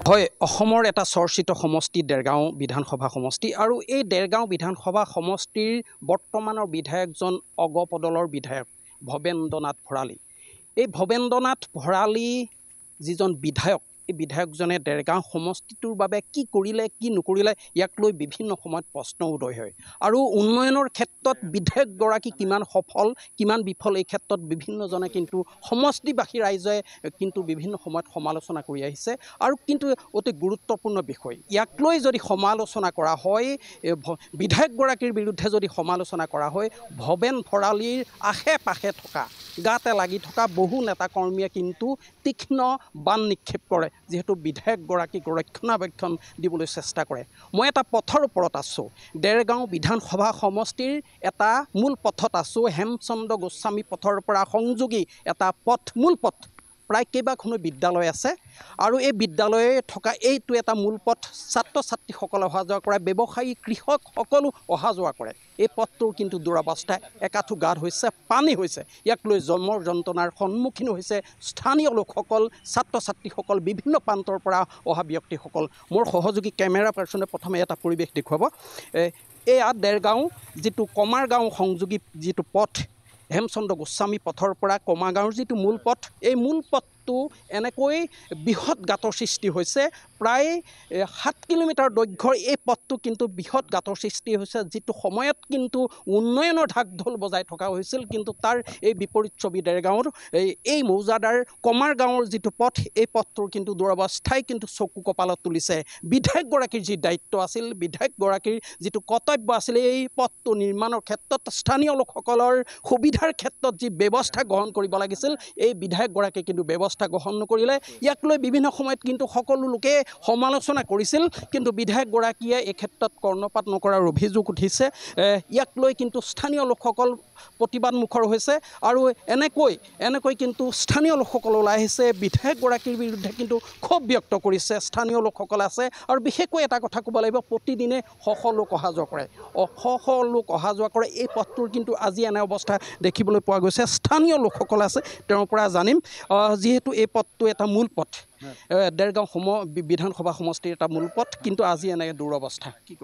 হয়, অসমৰ এটা চৰ্চিত সমষ্টি দেৰগাঁও বিধানসভা সমষ্টি আৰু এই দেৰগাঁও বিধানসভা সমষ্টিৰ বৰ্তমানৰ বিধায়কজন অগপদলৰ বিধায়ক ভৱেন্দ্ৰনাথ ভৰালী। এই ভৱেন্দ্ৰনাথ ভৰালী যিজন বিধায়ক, এই বিধায়কজনে দেৰগাঁও সমষ্টিটোৰ বাবে কি কৰিলে কি নকৰিলে ইয়াক লৈ বিভিন্ন সময়ত প্ৰশ্ন উদয় হয় আৰু উন্নয়নৰ ক্ষেত্ৰত বিধায়কগৰাকী কিমান সফল কিমান বিফল এই ক্ষেত্ৰত বিভিন্নজনে কিন্তু সমষ্টিবাসী ৰাইজে কিন্তু বিভিন্ন সময়ত সমালোচনা কৰি আহিছে আৰু কিন্তু অতি গুৰুত্বপূৰ্ণ বিষয় ইয়াক লৈ যদি সমালোচনা কৰা হয় বিধায়কগৰাকীৰ বিৰুদ্ধে যদি সমালোচনা কৰা হয় ভৱেন ভৰালীৰ আশে পাশে থকা গাতে লাগি থকা বহু নেতা কৰ্মীয়ে কিন্তু তীক্ষ্ণ বান নিক্ষেপ কৰে যেহেতু বিধায়কগৰাকীক ৰক্ষণাবেক্ষণ দিবলৈ চেষ্টা কৰে। মই এটা পথৰ ওপৰত আছোঁ, দেৰগাঁও বিধানসভা সমষ্টিৰ এটা মূল পথত আছোঁ, হেমচন্দ্ৰ গোস্বামী পথৰ পৰা সংযোগী এটা পথ মূল পথ প্ৰায় কেইবাখনো বিদ্যালয় আছে আৰু এই বিদ্যালয়ে থকা এইটো এটা মূল পথ ছাত্ৰ ছাত্ৰীসকলে অহা যোৱা কৰে, ব্যৱসায়ী কৃষক সকলো অহা যোৱা কৰে। এই পথটোৰ কিন্তু দুৰৱস্থা, একাঠু গাঢ় হৈছে, পানী হৈছে, ইয়াক লৈ জন্মৰ যন্ত্ৰণাৰ সন্মুখীন হৈছে স্থানীয় লোকসকল, ছাত্ৰ ছাত্ৰীসকল, বিভিন্ন প্ৰান্তৰ পৰা অহা ব্যক্তিসকল। মোৰ সহযোগী কেমেৰা পাৰ্চনে প্ৰথমে এটা পৰিৱেশ দেখুৱাব। এয়া দেৰগাঁও যিটো কমাৰগাঁও সংযোগী যিটো পথ হেমচন্দ্ৰ গোস্বামী পথৰ পৰা কমাৰগাঁৱৰ যিটো মূল পথ, এই মূল পথটো এনেকৈ বৃহৎ গাঁতৰ সৃষ্টি হৈছে, প্ৰায় 7 কিলোমিটাৰ দৈৰ্ঘ্যৰ এই পথটো কিন্তু বৃহৎ গাঁতৰ সৃষ্টি হৈছে, যিটো সময়ত কিন্তু উন্নয়নৰ ঢাক ঢোল বজাই থকা হৈছিল, কিন্তু তাৰ এই বিপৰীত ছবি দেৰগাঁৱৰ এই মৌজাদাৰ কমাৰগাঁৱৰ যিটো পথ, এই পথটোৰ কিন্তু দুৰৱস্থাই কিন্তু চকু কপালত তুলিছে। বিধায়কগৰাকীৰ যি দায়িত্ব আছিল, বিধায়কগৰাকীৰ যিটো কৰ্তব্য আছিল এই পথটো নিৰ্মাণৰ ক্ষেত্ৰত স্থানীয় লোকসকলৰ সুবিধাৰ ক্ষেত্ৰত যি ব্যৱস্থা গ্ৰহণ কৰিব লাগিছিল এই বিধায়কগৰাকীয়ে কিন্তু ব্যৱস্থা গ্ৰহণ নকৰিলে। ইয়াক লৈ বিভিন্ন সময়ত কিন্তু সকলো লোকে সমালোচনা কৰিছিল, কিন্তু বিধায়কগৰাকীয়ে এই ক্ষেত্ৰত কৰ্ণপাত নকৰাৰ অভিযোগ উঠিছে। ইয়াক লৈ কিন্তু স্থানীয় লোকসকল প্ৰতিবাদমুখৰ হৈছে আৰু এনেকৈ কিন্তু স্থানীয় লোকসকল ওলাই আহিছে, বিধায়কগৰাকীৰ বিৰুদ্ধে কিন্তু ক্ষোভ ব্যক্ত কৰিছে স্থানীয় লোকসকল আছে। আৰু বিশেষকৈ এটা কথা ক'ব লাগিব, প্ৰতিদিনে শ লোক অহা যোৱা কৰে, লোক অহা যোৱা কৰে। এই পথটোৰ কিন্তু আজি এনে অৱস্থা দেখিবলৈ পোৱা গৈছে। স্থানীয় লোকসকল আছে, তেওঁৰ পৰা জানিম, যিহেতু এই পথটো এটা মূল পথ, দেৰগাঁও বিধানসভা সমষ্টিৰ এটা মূল পথ, কিন্তু আজি এনে দুৰৱস্থা, কি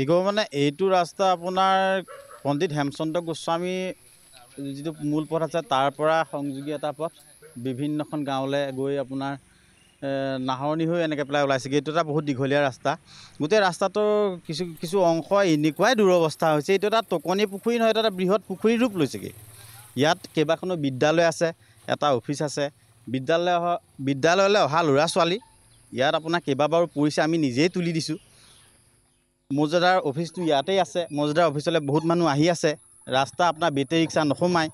ক'ব মানে এইটো ৰাস্তা আপোনাৰ পণ্ডিত হেমচন্দ্ৰ গোস্বামী যিটো মূল পথ আছে তাৰ পৰা সংযোগী এটা পথ, বিভিন্নখন গাঁৱলৈ গৈ আপোনাৰ নাহৰণি হৈ এনেকৈ পেলাই ওলাইছেগৈ। এইটো এটা বহুত দীঘলীয়া ৰাস্তা, গোটেই ৰাস্তাটোৰ কিছু অংশ এনেকুৱাই দুৰৱস্থা হৈছে, এইটো এটা টকনি পুখুৰী নহয়, এইটো এটা বৃহৎ পুখুৰীৰ ৰূপ লৈছেগৈ। ইয়াত কেইবাখনো বিদ্যালয় আছে, এটা অফিচ আছে, বিদ্যালয়লৈ অহা ল'ৰা ছোৱালী ইয়াত আপোনাৰ কেইবাবাৰো পৰিছে, আমি নিজেই তুলি দিছোঁ। মৌজাদাৰ অফিচটো ইয়াতেই আছে, মৌজাদাৰ অফিচলৈ বহুত মানুহ আহি আছে। ৰাস্তা আপোনাৰ বেটেৰী ৰিক্সা নোসোমায়,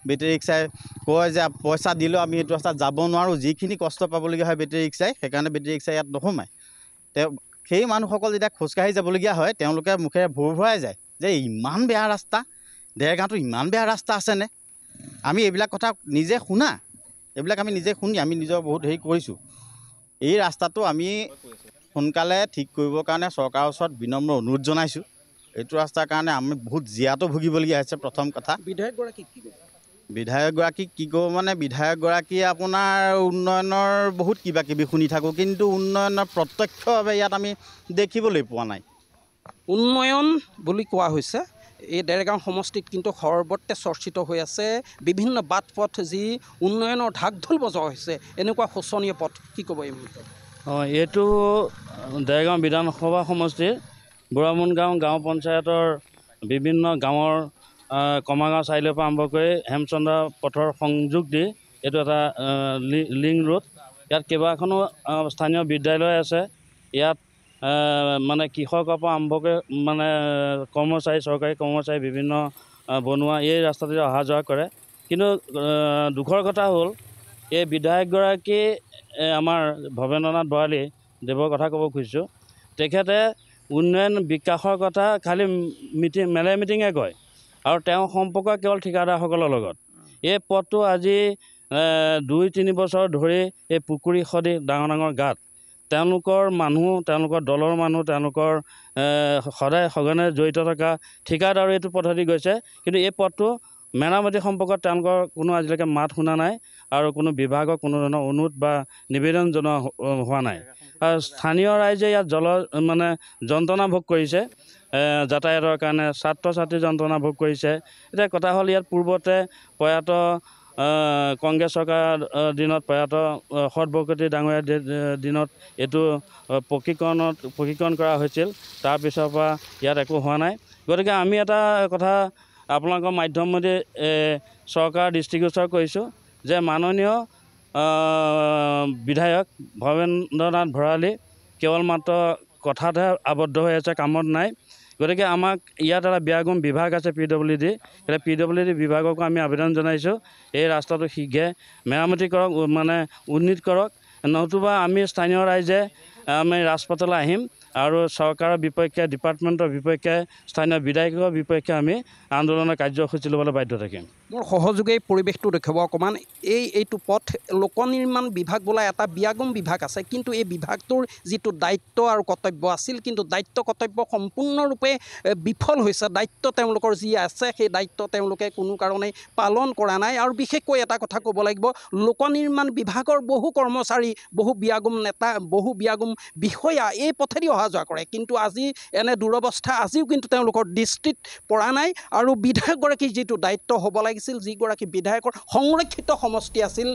বেটেৰী ৰিক্সাই কয় যে পইচা দিলেও আমি এইটো ৰাস্তাত যাব নোৱাৰোঁ, যিখিনি কষ্ট পাবলগীয়া হয় বেটেৰী ৰিক্সাই, সেইকাৰণে বেটেৰী ৰিক্সাই ইয়াত নোসোমায়। সেই মানুহসকল যেতিয়া খোজকাঢ়ি যাবলগীয়া হয় তেওঁলোকে মুখেৰে ভোৰ ভৰাই যায় যে ইমান বেয়া ৰাস্তা, দেৰগাঁৱতো ইমান বেয়া ৰাস্তা আছেনে। আমি এইবিলাক কথা নিজে শুনা, এইবিলাক আমি নিজে শুনি আমি নিজৰ বহুত হেৰি কৰিছোঁ। এই ৰাস্তাটো আমি সোনকালে ঠিক কৰিবৰ কাৰণে চৰকাৰৰ ওচৰত বিনম্ৰ অনুৰোধ জনাইছোঁ। এইটো ৰাস্তাৰ কাৰণে আমি বহুত জীয়াতো ভুগিবলগীয়া হৈছে। প্ৰথম কথা, বিধায়কগৰাকীক কি ক'ব মানে, বিধায়কগৰাকীয়ে আপোনাৰ উন্নয়নৰ বহুত কিবা কিবি শুনি থাকোঁ, কিন্তু উন্নয়নৰ প্ৰত্যক্ষভাৱে ইয়াত আমি দেখিবলৈ পোৱা নাই। উন্নয়ন বুলি কোৱা হৈছে এই দেৰগাঁও সমষ্টিত কিন্তু সৰ্বত্ৰে চৰ্চিত হৈ আছে বিভিন্ন বাট পথ, যি উন্নয়নৰ ঢাক ঢোল বজোৱা হৈছে, এনেকুৱা শোচনীয় পথ, কি ক'ব এই মুহূৰ্তত? এইটো দেৰগাঁও বিধানসভা সমষ্টিৰ বুঢ়ামুণ গাঁও পঞ্চায়তৰ বিভিন্ন গাঁৱৰ কমাৰগাঁও চাৰিআলিৰ পৰা আৰম্ভ কৰি হেমচন্দ্ৰ পথৰ সংযোগ দি এইটো এটা লিং ৰোড। ইয়াত কেইবাখনো স্থানীয় বিদ্যালয় আছে। ইয়াত মানে কৃষকৰ পৰা আৰম্ভ কৰি মানে কৰ্মচাৰী, চৰকাৰী কৰ্মচাৰী বিভিন্ন বনোৱা এই ৰাস্তাটোৰে অহা যোৱা কৰে। কিন্তু দুখৰ কথা হ'ল এই বিধায়কগৰাকী আমাৰ ভৱেন্দ্ৰনাথ ভৰালী দেৱৰ কথা ক'ব খুজিছোঁ। তেখেতে উন্নয়ন বিকাশৰ কথা খালি মিটিঙে কয় আৰু তেওঁ সম্পৰ্ক কেৱল ঠিকাদাৰসকলৰ লগত। এই পথটো আজি 2-3 বছৰ ধৰি এই পুখুৰী সদৃশ ডাঙৰ ডাঙৰ গাঁত, তেওঁলোকৰ মানুহ, তেওঁলোকৰ দলৰ মানুহ, তেওঁলোকৰ সদায় সঘনে জড়িত থকা ঠিকাদাৰো এইটো পদ্ধতি গৈছে, কিন্তু এই পথটো মেৰামতি সম্পৰ্কত তেওঁলোকৰ কোনো আজিলৈকে মাত শুনা নাই আৰু কোনো বিভাগৰ কোনো ধৰণৰ অনুৰোধ বা নিবেদন জনোৱা হোৱা নাই। আৰু স্থানীয় ৰাইজে ইয়াত যন্ত্ৰণা ভোগ কৰিছে, যাতায়াতৰ কাৰণে ছাত্ৰ ছাত্ৰী যন্ত্ৰণা ভোগ কৰিছে। এতিয়া কথা হ'ল ইয়াত পূৰ্বতে প্ৰয়াত কংগ্ৰেছ চৰকাৰ দিনত প্ৰয়াত সৎ বৰকটী ডাঙৰীয়াৰ দিনত এইটো প্ৰশিক্ষণ কৰা হৈছিল। তাৰপিছৰ পৰা ইয়াত একো হোৱা নাই। গতিকে আমি এটা কথা আপোনালোকৰ মাধ্যমেদি চৰকাৰৰ দৃষ্টিগোচৰ কৰিছোঁ যে মাননীয় বিধায়ক ভৱেন্দ্ৰনাথ ভৰালী কেৱল মাত্ৰ কথাতহে আবদ্ধ হৈ আছে, কামত নাই। গতিকে আমাক ইয়াত এটা ব্যাগুম বিভাগ আছে PWD, সেই PWD বিভাগকো আমি আবেদন জনাইছোঁ এই ৰাস্তাটো শীঘ্ৰে মেৰামতি কৰক, উন্নীত কৰক, নতুবা আমি স্থানীয় ৰাইজে আমি ৰাজপথলৈ আহিম আৰু চৰকাৰৰ বিপক্ষে, ডিপাৰ্টমেণ্টৰ বিপক্ষে, স্থানীয় বিধায়কৰ বিপক্ষে আমি আন্দোলনৰ কাৰ্যসূচী ল'বলৈ বাধ্য থাকিম। মোৰ সহযোগে পৰিৱেশটো দেখুৱাব অকণমান। এইটো পথ লোক নিৰ্মাণ বিভাগ বোলা এটা ব্যাগুম বিভাগ আছে, কিন্তু এই বিভাগটোৰ যিটো দায়িত্ব আৰু কৰ্তব্য আছিল, কিন্তু দায়িত্ব কৰ্তব্য সম্পূৰ্ণৰূপে বিফল হৈছে। দায়িত্ব তেওঁলোকৰ যি আছে সেই দায়িত্ব তেওঁলোকে কোনো কাৰণেই পালন কৰা নাই। আৰু বিশেষকৈ এটা কথা ক'ব লাগিব, লোক নিৰ্মাণ বিভাগৰ বহু কৰ্মচাৰী, বহু ব্যাগুম নেতা, বহু ব্যাগুম বিষয়া এই পথেদি অহা যোৱা কৰে, কিন্তু আজি এনে দুৰৱস্থা আজিও কিন্তু তেওঁলোকৰ দৃষ্টিত পৰা নাই। আৰু বিধায়কগৰাকীৰ যিটো দায়িত্ব হ'ব লাগিছিল, যিগৰাকী বিধায়কৰ সংৰক্ষিত সমষ্টি আছিল,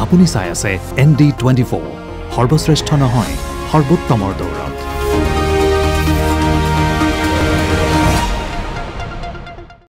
আপুনি চাই আছে ND24, সৰ্বশ্ৰেষ্ঠ নহয় সৰ্বোত্তমৰ দৌৰত।